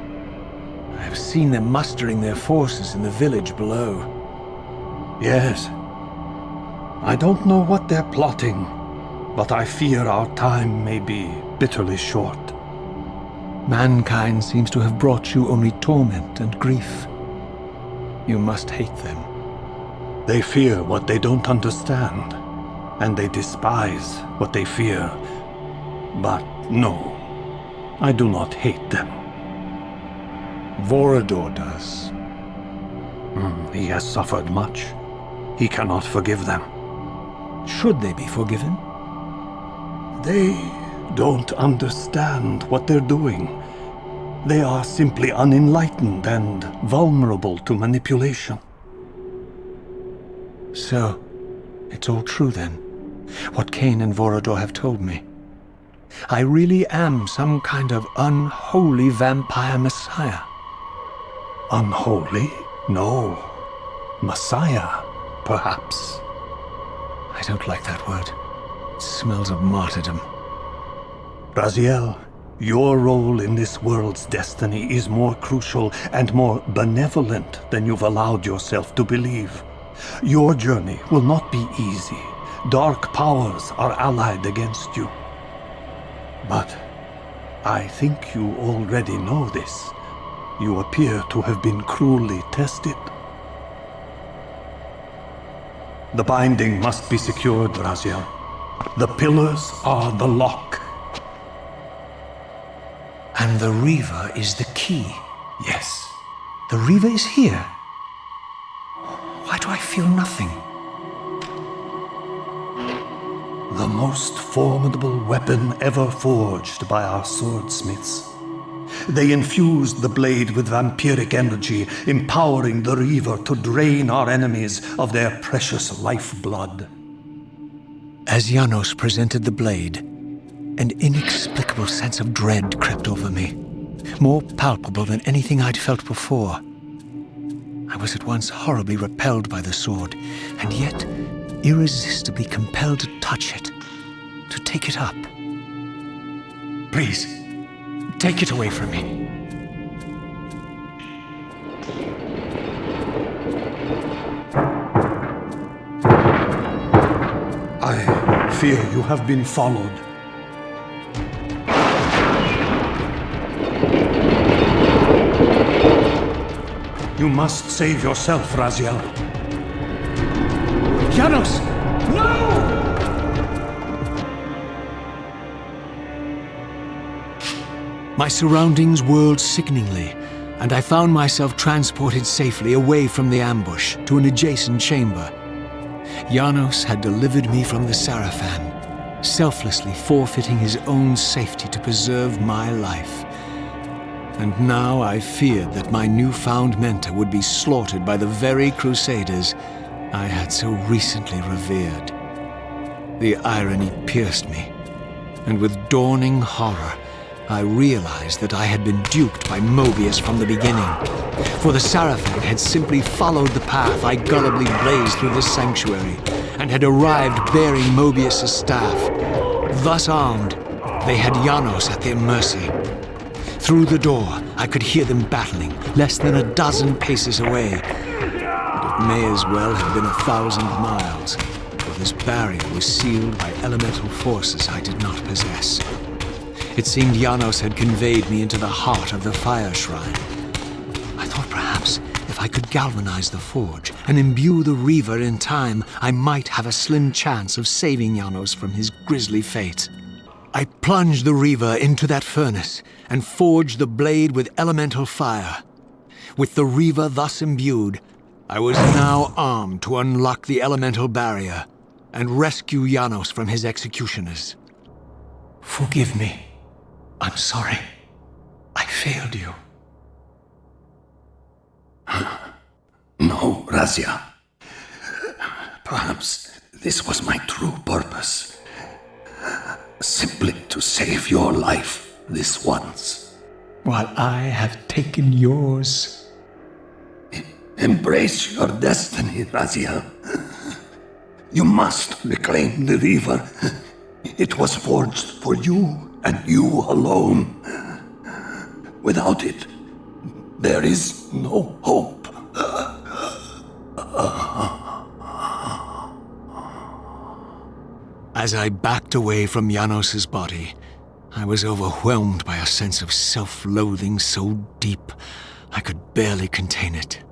I have seen them mustering their forces in the village below. Yes. I don't know what they're plotting, but I fear our time may be bitterly short. Mankind seems to have brought you only torment and grief. You must hate them. They fear what they don't understand, and they despise what they fear. But no, I do not hate them. Vorador does. He has suffered much. He cannot forgive them. Should they be forgiven? They don't understand what they're doing. They are simply unenlightened and vulnerable to manipulation. So, it's all true then, what Kain and Vorador have told me. I really am some kind of unholy vampire messiah. Unholy? No. Messiah, perhaps. I don't like that word. It smells of martyrdom. Raziel, your role in this world's destiny is more crucial and more benevolent than you've allowed yourself to believe. Your journey will not be easy. Dark powers are allied against you. But I think you already know this. You appear to have been cruelly tested. The binding must be secured, Raziel. The pillars are the lock. And the Reaver is the key. Yes. The Reaver is here. Why do I feel nothing? The most formidable weapon ever forged by our swordsmiths. They infused the blade with vampiric energy, empowering the Reaver to drain our enemies of their precious lifeblood. As Janos presented the blade, an inexplicable sense of dread crept over me, more palpable than anything I'd felt before. I was at once horribly repelled by the sword, and yet irresistibly compelled to touch it, to take it up. Please, take it away from me. I fear you have been followed. You must save yourself, Raziel. Janos! No! My surroundings whirled sickeningly, and I found myself transported safely away from the ambush to an adjacent chamber. Janos had delivered me from the Sarafan, selflessly forfeiting his own safety to preserve my life. And now I feared that my newfound mentor would be slaughtered by the very crusaders I had so recently revered. The irony pierced me, and with dawning horror, I realized that I had been duped by Moebius from the beginning. For the Sarafan had simply followed the path I gullibly blazed through this sanctuary, and had arrived bearing Moebius' staff. Thus armed, they had Janos at their mercy. Through the door, I could hear them battling, less than a dozen paces away. And it may as well have been 1,000 miles, for this barrier was sealed by elemental forces I did not possess. It seemed Janos had conveyed me into the heart of the fire shrine. I thought perhaps if I could galvanize the forge and imbue the Reaver in time, I might have a slim chance of saving Janos from his grisly fate. I plunged the Reaver into that furnace and forged the blade with elemental fire. With the Reaver thus imbued, I was now armed to unlock the elemental barrier and rescue Janos from his executioners. Forgive me. I'm sorry. I failed you. No, Raziel. Perhaps this was my true purpose. Simply to save your life this once. While I have taken yours. Embrace your destiny, Raziel. You must reclaim the Reaver. It was forged for you and you alone. Without it, there is no hope. As I backed away from Janos' body, I was overwhelmed by a sense of self-loathing so deep I could barely contain it.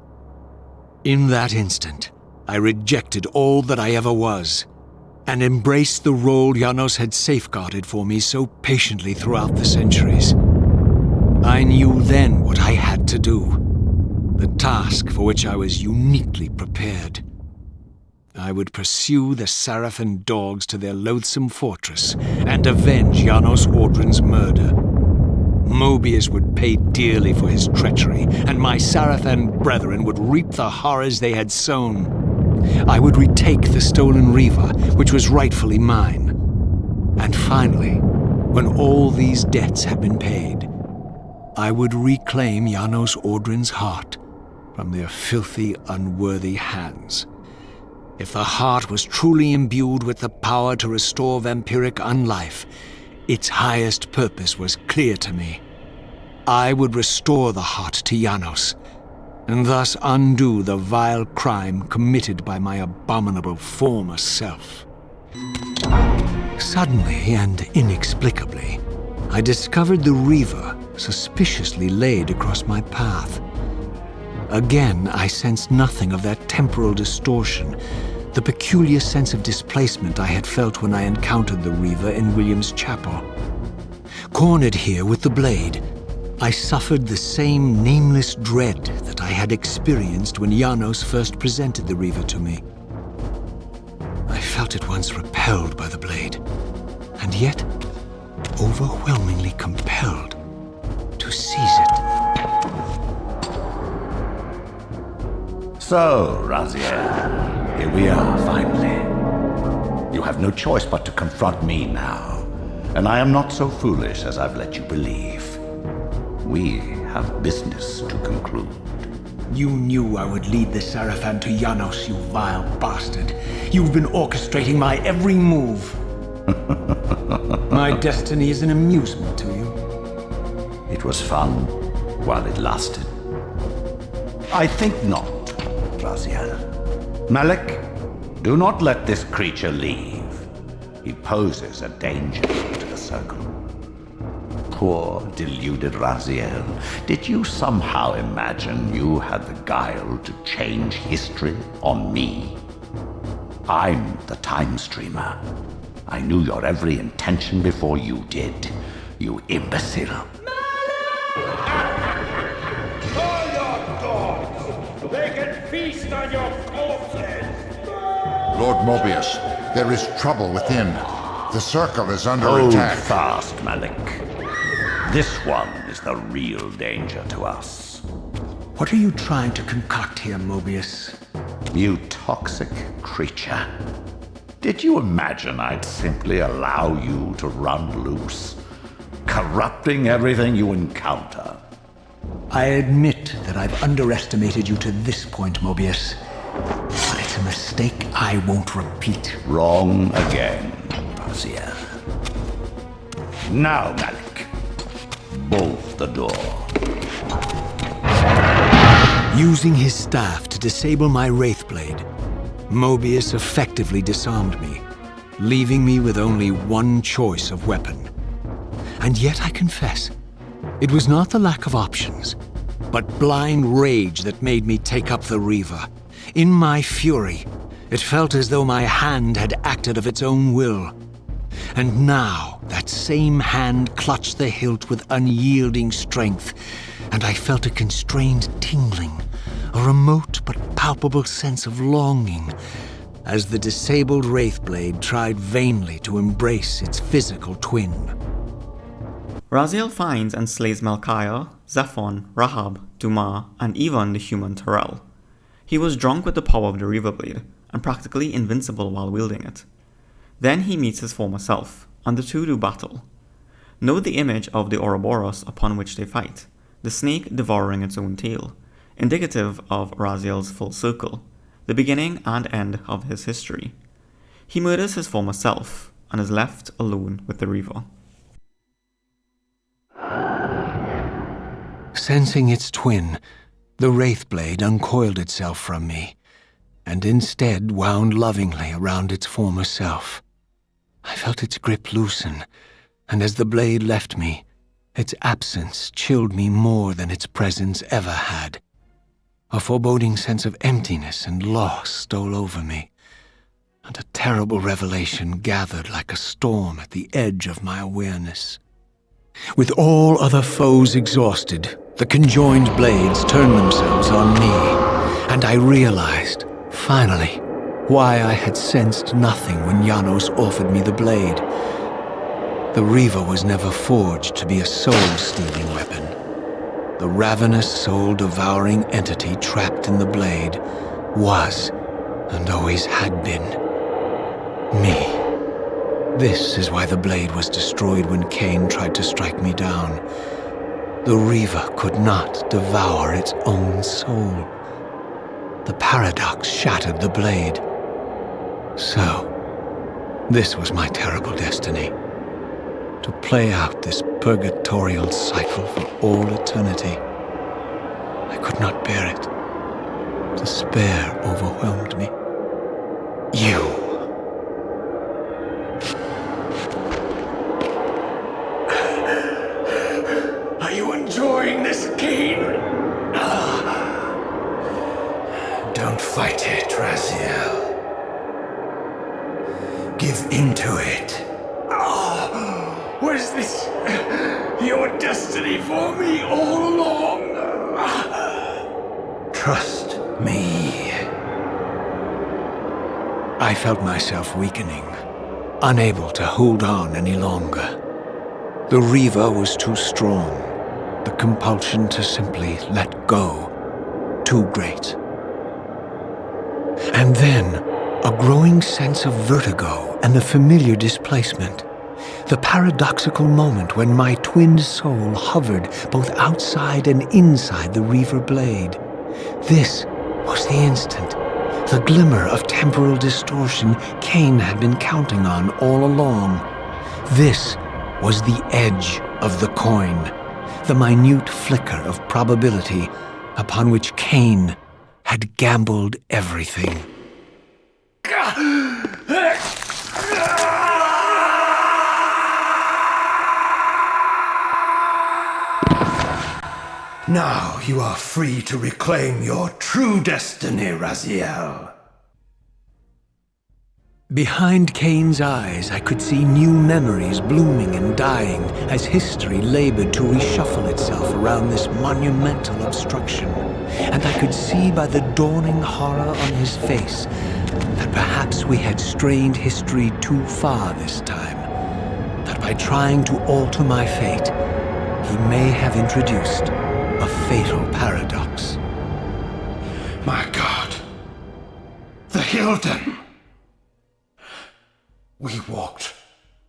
In that instant, I rejected all that I ever was, and embraced the role Janos had safeguarded for me so patiently throughout the centuries. I knew then what I had to do, the task for which I was uniquely prepared. I would pursue the Sarafan dogs to their loathsome fortress and avenge Janos Audron's murder. Moebius would pay dearly for his treachery, and my Sarafan brethren would reap the horrors they had sown. I would retake the stolen Reaver, which was rightfully mine. And finally, when all these debts had been paid, I would reclaim Janos Audron's heart from their filthy, unworthy hands. If the heart was truly imbued with the power to restore vampiric unlife, its highest purpose was clear to me. I would restore the heart to Janos, and thus undo the vile crime committed by my abominable former self. Suddenly and inexplicably, I discovered the Reaver suspiciously laid across my path. Again, I sensed nothing of that temporal distortion, the peculiar sense of displacement I had felt when I encountered the Reaver in William's chapel. Cornered here with the blade, I suffered the same nameless dread that I had experienced when Janos first presented the Reaver to me. I felt at once repelled by the blade, and yet overwhelmingly compelled to seize it. So, Raziel, here we are finally. You have no choice but to confront me now, and I am not so foolish as I've let you believe. We have business to conclude. You knew I would lead the Seraphim to Janos, you vile bastard. You've been orchestrating my every move. My destiny is an amusement to you. It was fun while it lasted. I think not, Raziel. Malik, do not let this creature leave. He poses a danger to the Circle. Poor, deluded Raziel. Did you somehow imagine you had the guile to change history on me? I'm the Time Streamer. I knew your every intention before you did, you imbecile. Call your dogs! They can feast on your corpses! Lord Moebius, there is trouble within. The Circle is under Hold attack. fast, Malik. This one is the real danger to us. What are you trying to concoct here, Moebius? You toxic creature. Did you imagine I'd simply allow you to run loose, corrupting everything you encounter? I admit that I've underestimated you to this point, Moebius. But it's a mistake I won't repeat. Wrong again, Raziel. Now, Malik, bolt the door. Using his staff to disable my Wraithblade, Moebius effectively disarmed me, leaving me with only one choice of weapon. And yet I confess, it was not the lack of options, but blind rage that made me take up the Reaver. In my fury, it felt as though my hand had acted of its own will. And now, that same hand clutched the hilt with unyielding strength, and I felt a constrained tingling, a remote but palpable sense of longing, as the disabled Wraithblade tried vainly to embrace its physical twin. Raziel finds and slays Melchiah, Zephon, Rahab, Duma, and even the human Terrell. He was drunk with the power of the Reaver Blade, and practically invincible while wielding it. Then he meets his former self, and the two do battle. Note the image of the Ouroboros upon which they fight, the snake devouring its own tail, indicative of Raziel's full circle, the beginning and end of his history. He murders his former self, and is left alone with the Reaver. Sensing its twin, the Wraithblade uncoiled itself from me, and instead wound lovingly around its former self. I felt its grip loosen, and as the blade left me, its absence chilled me more than its presence ever had. A foreboding sense of emptiness and loss stole over me, and a terrible revelation gathered like a storm at the edge of my awareness. With all other foes exhausted, the conjoined blades turned themselves on me, and I realized, finally, why I had sensed nothing when Janos offered me the blade. The Reaver was never forged to be a soul-stealing weapon. The ravenous, soul-devouring entity trapped in the blade was, and always had been, me. This is why the blade was destroyed when Kain tried to strike me down. The Reaver could not devour its own soul. The paradox shattered the blade. So, this was my terrible destiny. To play out this purgatorial cycle for all eternity. I could not bear it. Despair overwhelmed me. You. Are you enjoying this, Kain? Don't fight it, Raziel. give in to it. Was this your destiny for me all along? Trust me. I felt myself weakening, unable to hold on any longer. The Reaver was too strong. The compulsion to simply let go, too great. And then, a growing sense of vertigo and the familiar displacement. The paradoxical moment when my twin soul hovered both outside and inside the Reaver blade. This was the instant, the glimmer of temporal distortion Kain had been counting on all along. This was the edge of the coin, the minute flicker of probability upon which Kain had gambled everything. Now you are free to reclaim your true destiny, Raziel. Behind Kain's eyes, I could see new memories blooming and dying as history labored to reshuffle itself around this monumental obstruction. And I could see by the dawning horror on his face that perhaps we had strained history too far this time. That by trying to alter my fate, he may have introduced a fatal paradox. My God. The Hilden. We walked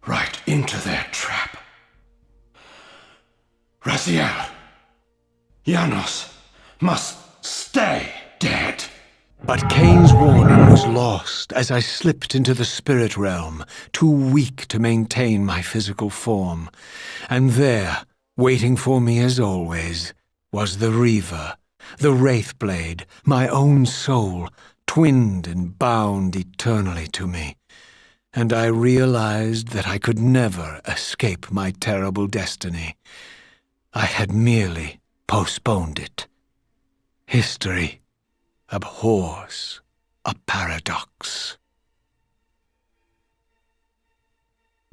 right into their trap. Raziel, Janos must stay dead. But Kain's warning was lost as I slipped into the spirit realm, too weak to maintain my physical form. And there, waiting for me as always, was the Reaver, the Wraithblade, my own soul, twinned and bound eternally to me. And I realized that I could never escape my terrible destiny. I had merely postponed it. History abhors